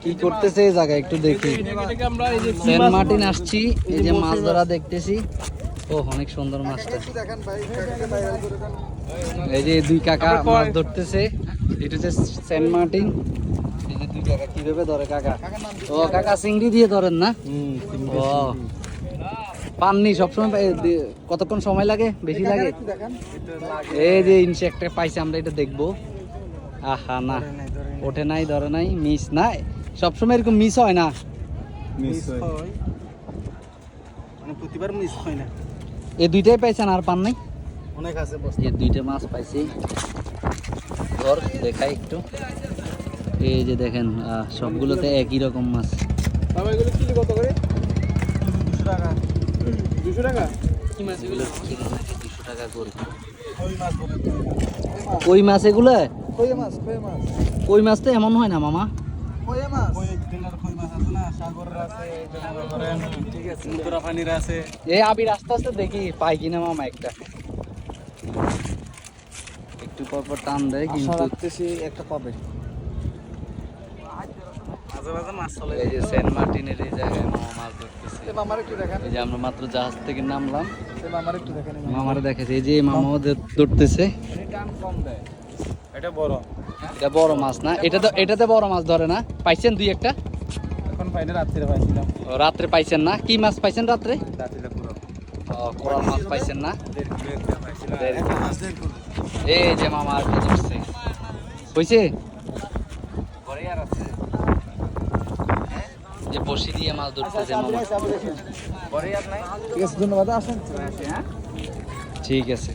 কি করতেছে এই জায়গায় একটু দেখি। সেন্ট মার্টিন আসছি, এই যে মাছ ধরা দেখতেছি। ও অনেক সুন্দর মাছটা। এই যে দুই কাকা মাছ ধরতেছে, এটা হচ্ছে সেন্ট মার্টিন। এই যে দুই কাকা কিভাবে ধরে কাকা? ও কাকা চিংড়ি দিয়ে ধরেন না? ও পাননি সবসময় কতক্ষণ সময় লাগে? বেশি লাগে? এই যে ইনসেক্টটা পাইছে আমরা, এটা দেখবো। আহা না, ওঠে নাই, ধরে নাই, মিস নাই। সবসময় এরকম মিস হয় না, প্রতিবার মিস হয় না। এই দুইটাই পাইছেন আর পান নাই? অনেক আছে, এই দুইটা মাছ পাইছি। ধর দেখাই একটু। এই যে দেখেন সবগুলোতে একই রকম মাছ। বাবা এগুলো কিলো কত করে? 200 টাকা। 200 টাকা? কি মাছ এগুলো? কিলো নাকি 200 টাকা করে? কই মাছ বলে। কই মাছ এগুলো? কই মাছ, কই মাছ। কই মাছ তো এমন হয় না মামা। কই মাছ? কই দিনের কই মাছ আছে না, সাগরের আছে, এই যে মনে করেন ঠিক আছে, সমুদ্র পানির আছে। এই আবির আস্তে আস্তে দেখি পাই কিনা মামা একটা। একটু পর পর টান দেয় আশা কিন্তু রাখতেছি একটা পাবে। মাঝে মাঝে মাছ চলে। এই যে সেন্ট মার্টিনের এই জায়গায় মামা মাছ ধরতেছে। এই মামার একটু দেখেন। এই যে আমরা মাত্র জাহাজ থেকে নামলাম, এই মামার একটু দেখেন। মামারা দেখেছে। এই যে মামাও ধরতেছে। টান কম দেয়। এটা বড়। এটা বড় মাছ না? এটাতে বড় মাছ ধরে না? পাইছেন দুই একটা? এখন পাইনি, রাত্রে পাইছিলাম। ও, রাত্রে পাইছেন না? কি মাছ পাইছেন রাত্রে? রাত্রে পুরো। ও, কোরাল মাছ পাইছেন না? পাইছিলাম। দেড় একটা মাছ দেড় করে। এই যে মামা আর কি ধরছে, হয়েছে পরে আর আছে। যে বসি দিয়ে মাছ ধরতেছে মামা। পরে আর নাই। ঠিক আছে, ধন্যবাদ, আসেন। ঠিক আছে।